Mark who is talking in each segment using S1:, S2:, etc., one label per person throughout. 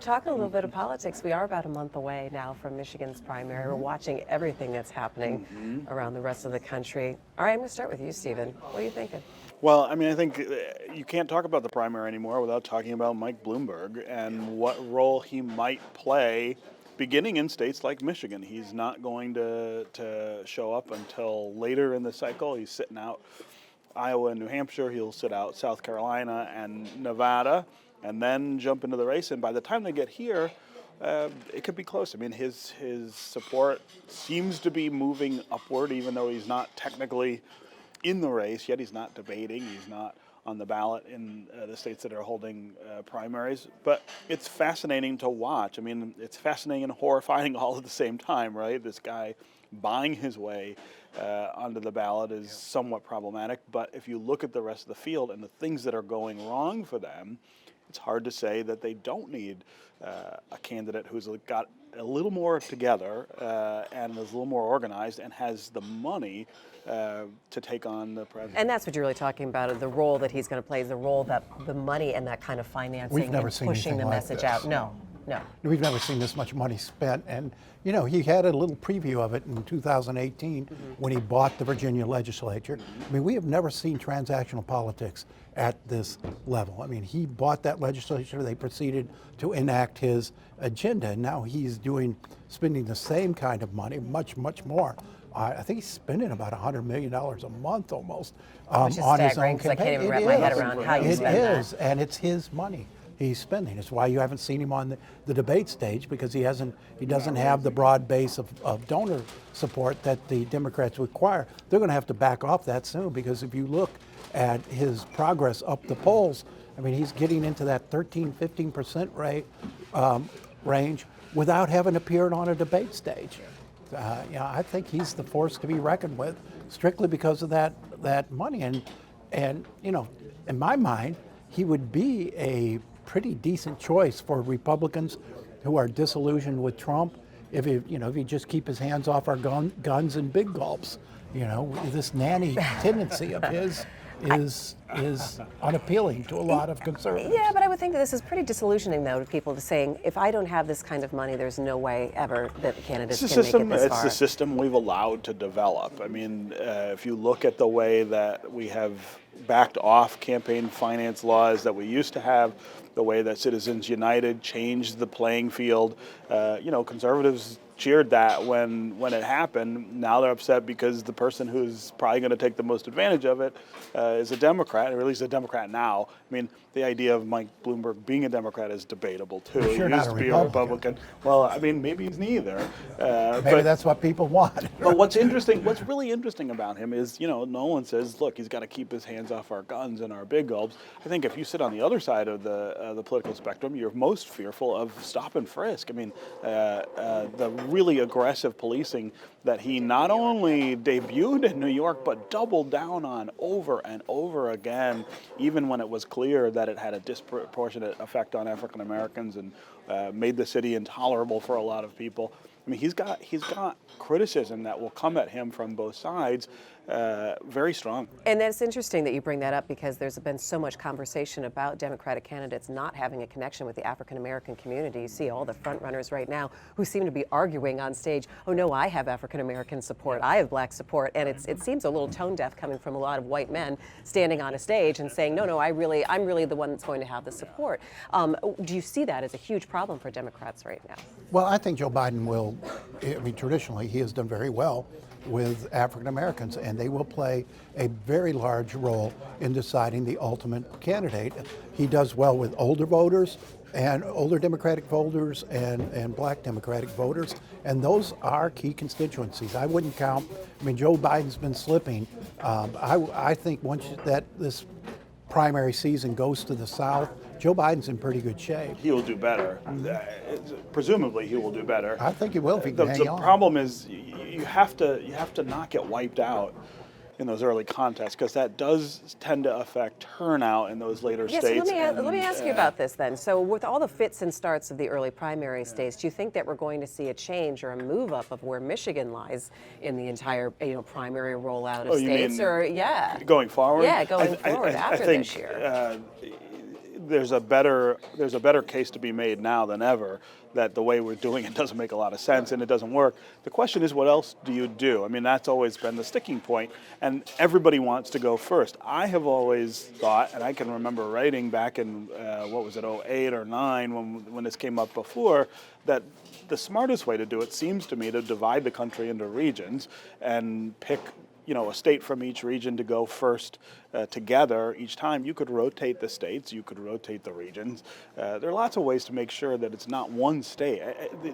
S1: Talking a little bit of politics, we are about a month away now from Michigan's primary. We're watching everything that's happening around the rest of the country. All right, I'm going to start with you, Stephen. What are you thinking?
S2: Well, I mean, I think you can't talk about the primary anymore without talking about Mike Bloomberg and what role he might play beginning in states like Michigan. He's not going to show up until later in the cycle. He's sitting out Iowa and New Hampshire. He'll sit out South Carolina and Nevada and then jump into the race. And by the time they get here, it could be close. I mean, his support seems to be moving upward, even though he's not technically in the race yet. He's not debating. He's not on the ballot in the states that are holding primaries. But it's fascinating to watch. I mean, it's fascinating and horrifying all at the same time, right? This guy buying his way onto the ballot is somewhat problematic. But if you look at the rest of the field and the things that are going wrong for them, it's hard to say that they don't need a candidate who's got a little more together and is a little more organized and has the money to take on the president.
S1: And that's what you're really talking about, the role that he's going to play, the role that the money and that kind of financing and pushing the message out. No.
S3: We've never seen this much money spent. And, you know, he had a little preview of it in 2018 when he bought the Virginia legislature. I mean, we have never seen transactional politics at this level. I mean, he bought that legislature. They proceeded to enact his agenda. And now he's spending the same kind of money, much, much more. I think he's spending about $100 million a month almost on his own campaign.
S1: I can't even wrap my head around how you spend that.
S3: It is, and it's his money he's spending. It's why you haven't seen him on the debate stage, because he doesn't have the broad base of donor support that the Democrats require. They're going to have to back off that soon, because if you look at his progress up the polls, I mean, he's getting into that 13-15% range without having appeared on a debate stage. I think he's the force to be reckoned with, strictly because of that money. And you know, in my mind, he would be a pretty decent choice for Republicans who are disillusioned with Trump if he just keep his hands off our guns and big gulps. You know, this nanny tendency of his is unappealing to a lot of conservatives.
S1: Yeah, but I would think that this is pretty disillusioning, though, to people to saying, if I don't have this kind of money, there's no way ever that the candidates can make it this far.
S2: It's the system we've allowed to develop. I mean, if you look at the way that we have backed off campaign finance laws that we used to have, the way that Citizens United changed the playing field, conservatives cheered that when it happened. Now they're upset because the person who's probably going to take the most advantage of it is a Democrat, or at least a Democrat now. I mean, the idea of Mike Bloomberg being a Democrat is debatable too.
S3: He
S2: used to be a Republican. Well, I mean, maybe he's neither.
S3: Maybe that's what people want.
S2: But what's really interesting about him is, Nolan says, look, he's got to keep his hands off our guns and our big gulps. I think if you sit on the other side of the political spectrum, you're most fearful of stop and frisk. I mean, the really aggressive policing that he not only debuted in New York, but doubled down on over and over again, even when it was clear that it had a disproportionate effect on African Americans and made the city intolerable for a lot of people. I mean, he's got criticism that will come at him from both sides very strong.
S1: And that's interesting that you bring that up, because there's been so much conversation about Democratic candidates not having a connection with the African-American community. You see all the front runners right now who seem to be arguing on stage, oh no, I have African-American support, I have black support, and it seems a little tone deaf coming from a lot of white men standing on a stage and saying, no, I'm really the one that's going to have the support. Do you see that as a huge problem for Democrats right now?
S3: Well, I think Joe Biden will, traditionally he has done very well with African Americans, and they will play a very large role in deciding the ultimate candidate. He does well with older voters and older Democratic voters and black Democratic voters, and those are key constituencies. I wouldn't count, Joe Biden's been slipping. I think once this primary season goes to the South, Joe Biden's in pretty good shape.
S2: He will do better. Presumably, he will do better.
S3: I think he will if he can hang on.
S2: The problem is you have to not get wiped out in those early contests, because that does tend to affect turnout in those later states.
S1: So let me ask you about this then. So with all the fits and starts of the early primary states, do you think that we're going to see a change or a move up of where Michigan lies in the entire primary rollout of states?
S2: Going forward?
S1: Yeah, going forward after
S2: I think,
S1: this year.
S2: there's a better case to be made now than ever that the way we're doing it doesn't make a lot of sense and it doesn't work. The question is, what else do you do? I mean, that's always been the sticking point, and everybody wants to go first. I have always thought, and I can remember writing back in what was it, 08 or 9 when this came up before, that the smartest way to do it seems to me to divide the country into regions and pick a state from each region to go first together each time. You could rotate the states, you could rotate the regions. There are lots of ways to make sure that it's not one state.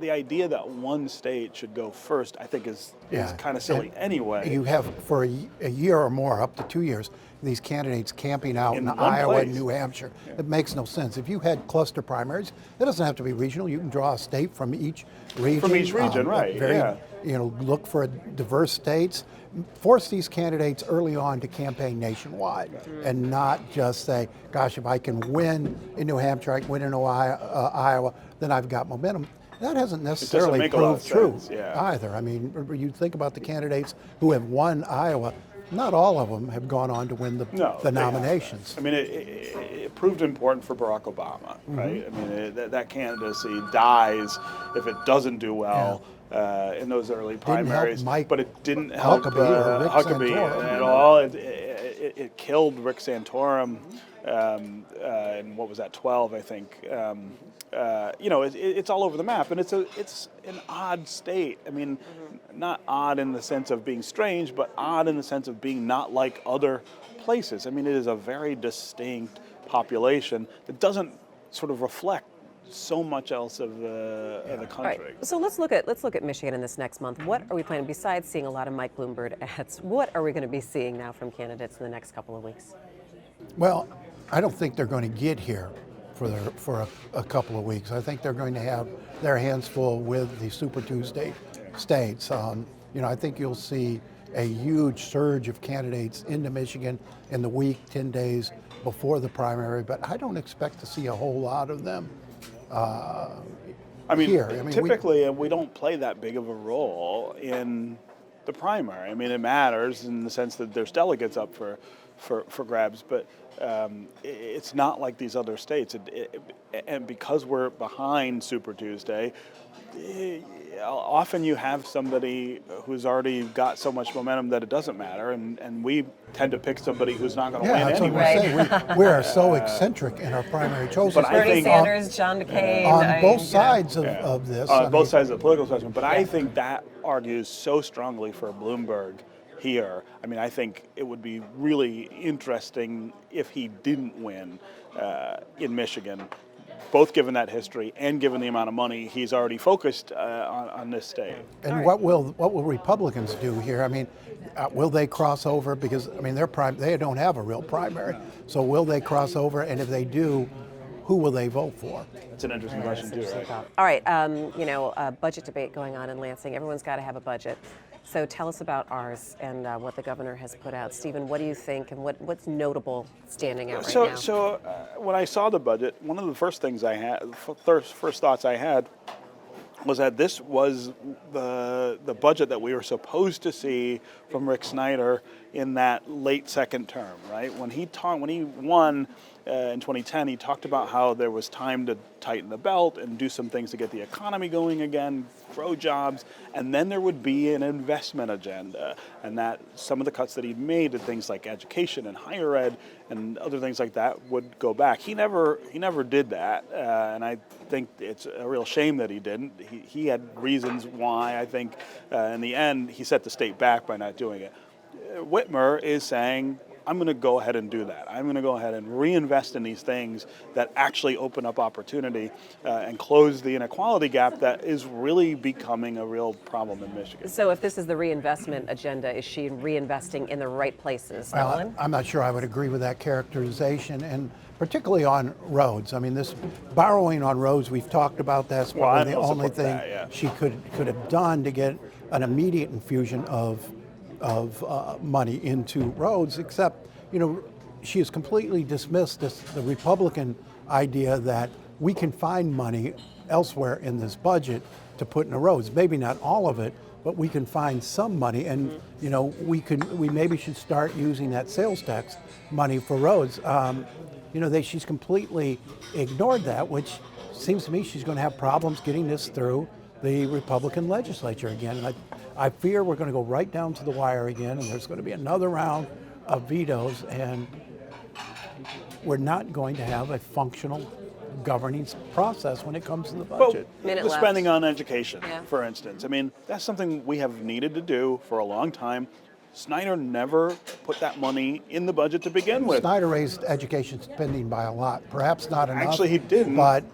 S2: The idea that one state should go first, I think, is kind of silly anyway.
S3: You have, for a year or more, up to 2 years, these candidates camping out in Iowa and New Hampshire. Yeah. It makes no sense. If you had cluster primaries, it doesn't have to be regional. You can draw a state from each region.
S2: From each region, right.
S3: Look for diverse states. Force these candidates early on to campaign nationwide and not just say, gosh, if I can win in New Hampshire, I can win in Iowa, then I've got momentum. That hasn't necessarily proved true either. I mean, you think about the candidates who have won Iowa, not all of them have gone on to win the nominations.
S2: I mean, it proved important for Barack Obama, right? I mean, that candidacy dies if it doesn't do well. In those early primaries, but it didn't help Huckabee at all. It killed Rick Santorum in what was that, 12, I think. It's all over the map, and it's an odd state. I mean, not odd in the sense of being strange, but odd in the sense of being not like other places. I mean, it is a very distinct population that doesn't sort of reflect so much else of the country.
S1: All right. So let's look at Michigan in this next month. What are we planning, besides seeing a lot of Mike Bloomberg ads? What are we going to be seeing now from candidates in the next couple of weeks?
S3: Well, I don't think they're going to get here for a couple of weeks. I think they're going to have their hands full with the Super Tuesday states. I think you'll see a huge surge of candidates into Michigan in the week, 10 days before the primary, but I don't expect to see a whole lot of them here.
S2: Typically, we don't play that big of a role in the primary. I mean, it matters in the sense that there's delegates up for grabs, but it's not like these other states. And because we're behind Super Tuesday, often you have somebody who's already got so much momentum that it doesn't matter, and we tend to pick somebody who's not going to win anyway.
S3: We are so eccentric in our primary choices.
S2: But
S1: Bernie Sanders, John McCain.
S3: On both sides of this.
S2: On both sides of the political spectrum. But I think that argues so strongly for Bloomberg here. I mean, I think it would be really interesting if he didn't win in Michigan, both given that history and given the amount of money he's already focused on this state.
S3: And what will Republicans do here? I mean, will they cross over? Because I mean, they don't have a real primary. So will they cross over? And if they do, who will they vote for?
S2: It's an interesting question too, right?
S1: All right, a budget debate going on in Lansing. Everyone's got to have a budget. So tell us about ours and what the governor has put out. Stephen, what do you think, and what's notable standing out right now?
S2: So when I saw the budget, one of the first thoughts I had was that this was the budget that we were supposed to see from Rick Snyder in that late second term, right? When he won in 2010, he talked about how there was time to tighten the belt and do some things to get the economy going again, grow jobs, and then there would be an investment agenda, and that some of the cuts that he'd made to things like education and higher ed and other things like that would go back. He never did that, and I think it's a real shame that he didn't. He had reasons why. I think in the end he set the state back by not doing it. Whitmer is saying, I'm going to go ahead and do that. I'm going to go ahead and reinvest in these things that actually open up opportunity and close the inequality gap that is really becoming a real problem in Michigan.
S1: So if this is the reinvestment agenda, is she reinvesting in the right places? Nolan?
S3: I'm not sure I would agree with that characterization, and particularly on roads. I mean, this borrowing on roads, we've talked about that's probably the only thing she could have done to get an immediate infusion of money into roads, except, she has completely dismissed the Republican idea that we can find money elsewhere in this budget to put in the roads. Maybe not all of it, but we can find some money, and we maybe should start using that sales tax money for roads. she's completely ignored that, which seems to me she's going to have problems getting this through the Republican legislature again. And I fear we're going to go right down to the wire again, and there's going to be another round of vetoes, and we're not going to have a functional governing process when it comes to the budget.
S1: Minute
S2: The
S1: left.
S2: spending on education,
S1: Yeah.
S2: for instance. I mean, that's something we have needed to do for a long time. Snyder never put that money in the budget to begin with.
S3: Snyder raised education spending by a lot, perhaps not enough.
S2: Actually, he didn't.
S3: But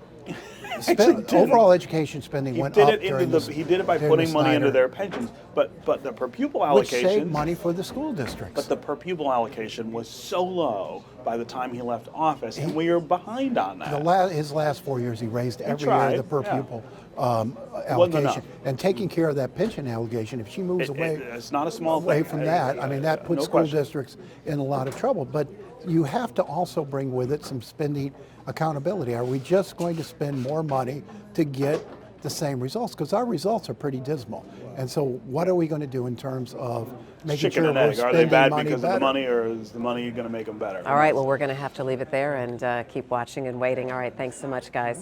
S2: didn't.
S3: overall education spending
S2: He
S3: went
S2: did
S3: up
S2: it
S3: during the,
S2: he did it by
S3: during the
S2: putting money into
S3: Snyder,
S2: their pensions, but the per pupil
S3: which
S2: allocation,
S3: saved money for the school districts.
S2: but the per pupil allocation was so low by the time he left office, and we are behind on that.
S3: His last 4 years, he raised every year
S2: tried,
S3: the per
S2: yeah.
S3: pupil
S2: enough.
S3: allocation, and taking care of that pension allocation. If she moves
S2: It's not a small
S3: away
S2: thing.
S3: from that, I mean, that puts
S2: no
S3: school
S2: question.
S3: districts in a lot of trouble. But you have to also bring with it some spending accountability. Are we just going to spend more money to get the same results? Because our results are pretty dismal. And so what are we going to do in terms of making
S2: Chicken
S3: sure
S2: and
S3: we're
S2: egg. Are
S3: spending
S2: they bad
S3: money
S2: because
S3: better?
S2: of the money, or is the money going to make them better?
S1: All right, well, we're going to have to leave it there and keep watching and waiting. All right, thanks so much, guys.